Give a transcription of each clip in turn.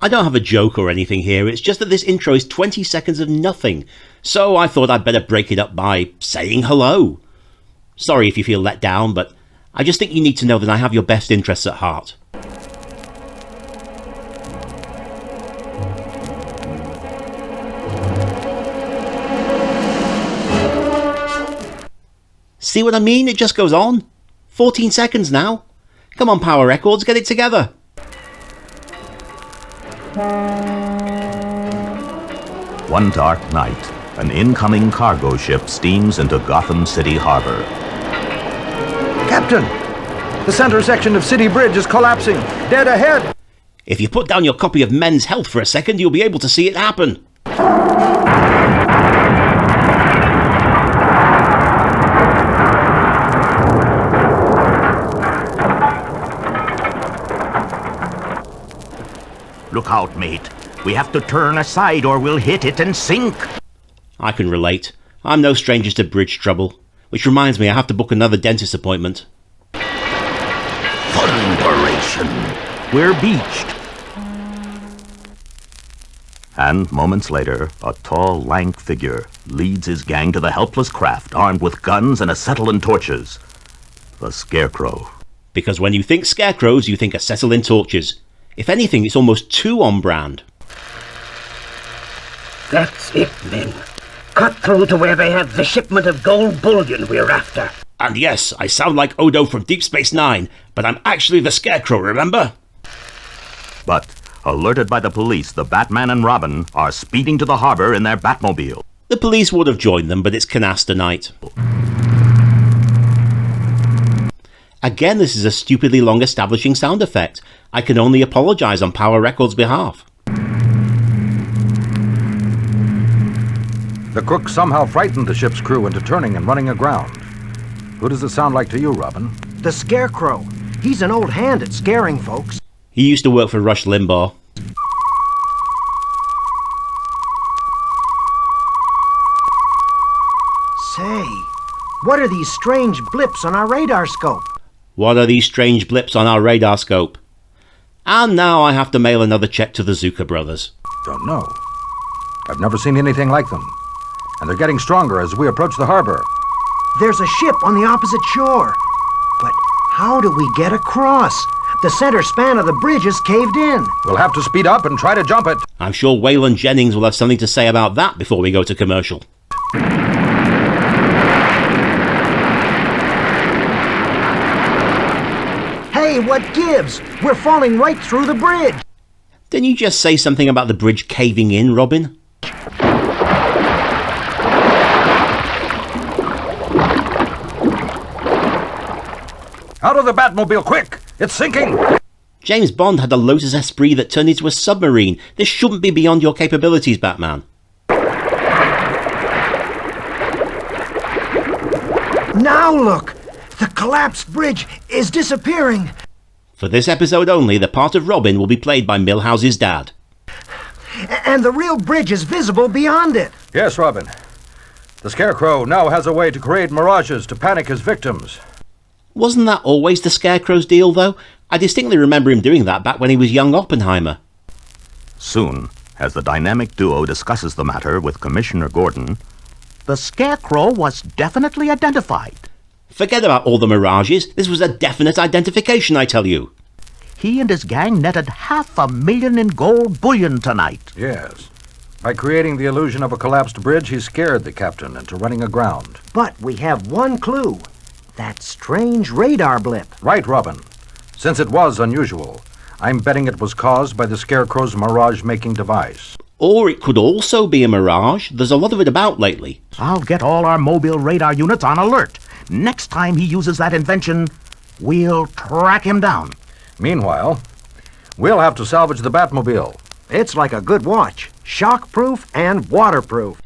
I don't have a joke or anything here, it's just that this intro is 20 seconds of nothing, so I thought I'd better break it up by saying hello. Sorry if you feel let down, but I just think you need to know that I have your best interests at heart. See what I mean? It just goes on. 14 seconds now. Come on, Power Records, get it together. One dark night, an incoming cargo ship steams into Gotham City Harbor. Captain! The center section of City Bridge is collapsing. Dead ahead! If you put down your copy of Men's Health for a second, you'll be able to see it happen. Look out, mate. We have to turn aside or we'll hit it and sink. I can relate. I'm no stranger to bridge trouble. Which reminds me, I have to book another dentist appointment. Thunderation! We're beached. And moments later, a tall, lank figure leads his gang to the helpless craft, armed with guns and acetylene torches. The Scarecrow. Because when you think scarecrows, you think acetylene torches. If anything, it's almost too on brand. That's it, men. Cut through to where they have the shipment of gold bullion we're after. And yes, I sound like Odo from Deep Space Nine, but I'm actually the Scarecrow, remember? But, alerted by the police, the Batman and Robin are speeding to the harbor in their Batmobile. The police would have joined them, but it's canasta night. Again, this is a stupidly long establishing sound effect. I can only apologise on Power Records' behalf. The crook somehow frightened the ship's crew into turning and running aground. Who does it sound like to you, Robin? The Scarecrow. He's an old hand at scaring folks. He used to work for Rush Limbaugh. Say, what are these strange blips on our radar scope? What are these strange blips on our radar scope? And now I have to mail another check to the Zucker brothers. Don't know. I've never seen anything like them. And they're getting stronger as we approach the harbor. There's a ship on the opposite shore. But how do we get across? The center span of the bridge is caved in. We'll have to speed up and try to jump it. I'm sure Waylon Jennings will have something to say about that before we go to commercial. Hey, what gives? We're falling right through the bridge. Didn't you just say something about the bridge caving in, Robin? Out of the Batmobile, quick! It's sinking! James Bond had a Lotus Esprit that turned into a submarine. This shouldn't be beyond your capabilities, Batman. Now look! The collapsed bridge is disappearing. For this episode only, the part of Robin will be played by Milhouse's dad. And the real bridge is visible beyond it. Yes, Robin. The Scarecrow now has a way to create mirages to panic his victims. Wasn't that always the Scarecrow's deal, though? I distinctly remember him doing that back when he was young Oppenheimer. Soon, as the dynamic duo discusses the matter with Commissioner Gordon, the Scarecrow was definitely identified. Forget about all the mirages. This was a definite identification, I tell you. He and his gang netted $500,000 in gold bullion tonight. Yes. By creating the illusion of a collapsed bridge, he scared the captain into running aground. But we have one clue. That strange radar blip. Right, Robin. Since it was unusual, I'm betting it was caused by the Scarecrow's mirage-making device. Or it could also be a mirage. There's a lot of it about lately. I'll get all our mobile radar units on alert. Next time he uses that invention, we'll track him down. Meanwhile, we'll have to salvage the Batmobile. It's like a good watch. Shockproof and waterproof.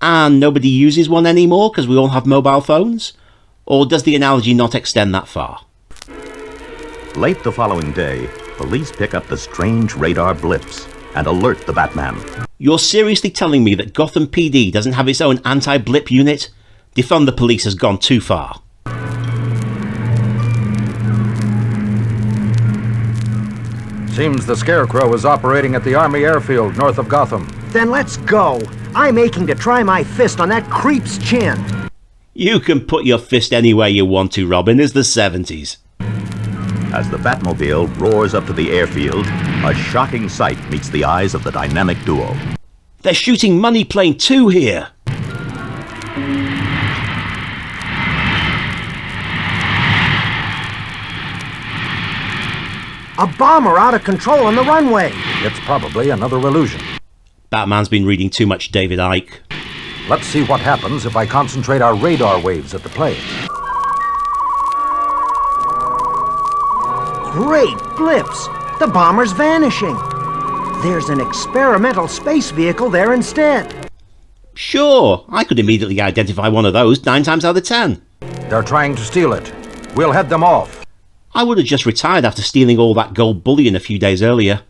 And nobody uses one anymore because we all have mobile phones? Or does the analogy not extend that far? Late the following day, police pick up the strange radar blips and alert the Batman. You're seriously telling me that Gotham PD doesn't have its own anti-blip unit? Defund the police has gone too far. Seems the Scarecrow is operating at the Army airfield north of Gotham. Then let's go. I'm aching to try my fist on that creep's chin. You can put your fist anywhere you want to, Robin. It's the 70s. As the Batmobile roars up to the airfield, a shocking sight meets the eyes of the dynamic duo. They're shooting Money Plane 2 here. A bomber out of control on the runway. It's probably another illusion. Batman's been reading too much David Icke. Let's see what happens if I concentrate our radar waves at the plane. Great blips! The bomber's vanishing. There's an experimental space vehicle there instead. Sure, I could immediately identify one of those 9 times out of 10. They're trying to steal it. We'll head them off. I would have just retired after stealing all that gold bullion a few days earlier.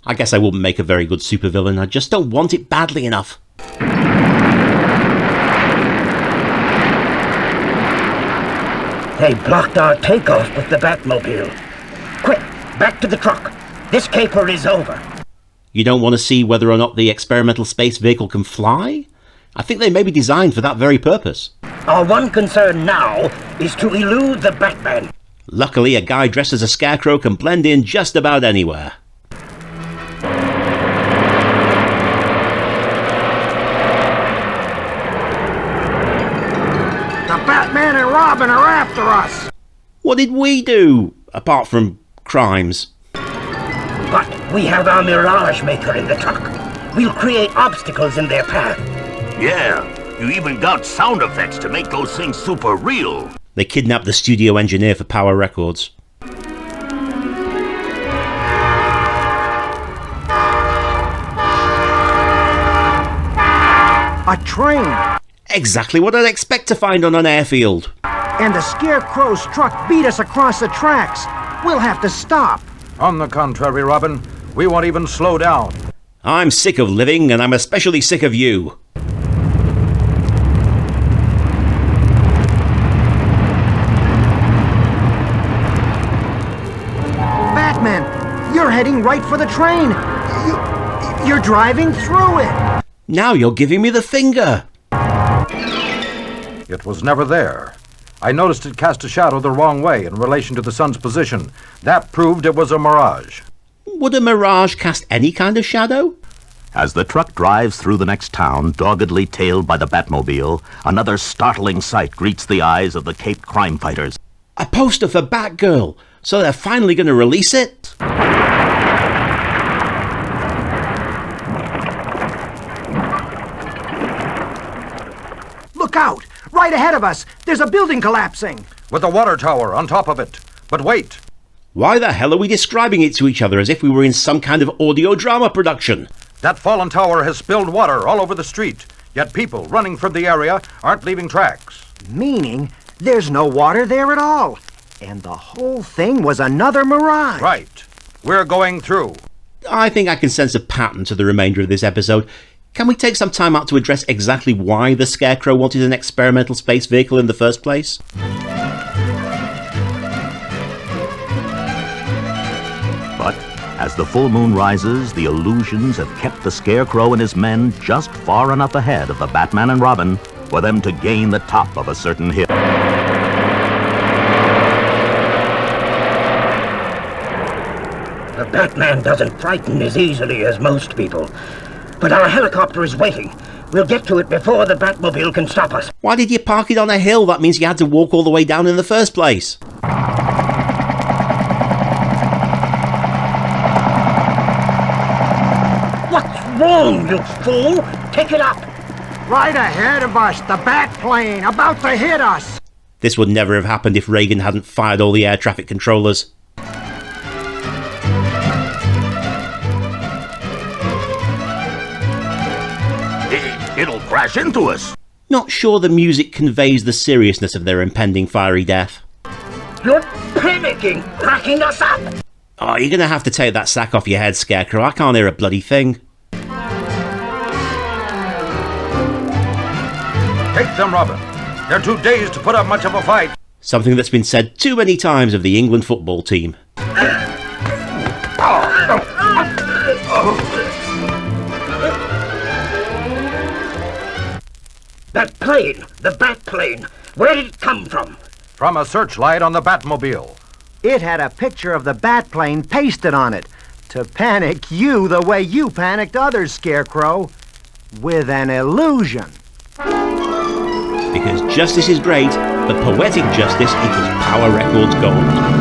I guess I wouldn't make a very good supervillain. I just don't want it badly enough. They blocked our takeoff with the Batmobile. Quick, back to the truck. This caper is over. You don't want to see whether or not the experimental space vehicle can fly? I think they may be designed for that very purpose. Our one concern now is to elude the Batman. Luckily, a guy dressed as a Scarecrow can blend in just about anywhere. The Batman and Robin are after us. What did we do, apart from crimes? But we have our Mirage maker in the truck. We'll create obstacles in their path. Yeah, you even got sound effects to make those things super real. They kidnapped the studio engineer for Power Records. A train. Exactly what I'd expect to find on an airfield. And the Scarecrow's truck beat us across the tracks. We'll have to stop. On the contrary, Robin, we won't even slow down. I'm sick of living, and I'm especially sick of you. Batman, you're heading right for the train. You're driving through it. Now you're giving me the finger. It was never there. I noticed it cast a shadow the wrong way in relation to the sun's position. That proved it was a mirage. Would a mirage cast any kind of shadow? As the truck drives through the next town, doggedly tailed by the Batmobile, another startling sight greets the eyes of the caped crime fighters. A poster for Batgirl. So they're finally going to release it? Look out! Right ahead of us, there's a building collapsing. With a water tower on top of it. But wait, Why the hell are we describing it to each other as if we were in some kind of audio drama production? that fallen tower has spilled water all over the street. Yet people running from the area aren't leaving tracks. Meaning, there's no water there at all. And the whole thing was another mirage. Right. We're going through. I think I can sense a pattern to the remainder of this episode. Can we take some time out to address exactly why the Scarecrow wanted an experimental space vehicle in the first place? But as the full moon rises, the illusions have kept the Scarecrow and his men just far enough ahead of the Batman and Robin for them to gain the top of a certain hill. The Batman doesn't frighten as easily as most people. But our helicopter is waiting. We'll get to it before the Batmobile can stop us. Why did you park it on a hill? That means you had to walk all the way down in the first place. What's wrong, you fool? Take it up. Right ahead of us, the Batplane, about to hit us. This would never have happened if Reagan hadn't fired all the air traffic controllers. It'll crash into us. Not sure the music conveys the seriousness of their impending fiery death. You're panicking, cracking us up. Oh, you're going to have to take that sack off your head, Scarecrow. I can't hear a bloody thing. Take them, Robin. They're too dazed to put up much of a fight. Something that's been said too many times of the England football team. Oh, That plane, the bat plane, where did it come from? From a searchlight on the Batmobile. It had a picture of the bat plane pasted on it to panic you the way you panicked others, Scarecrow. With an illusion. Because justice is great, but poetic justice equals Power Records gold.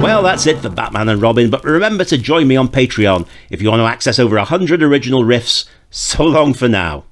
Well, that's it for Batman and Robin, but remember to join me on Patreon if you want to access over 100 original riffs. So long for now.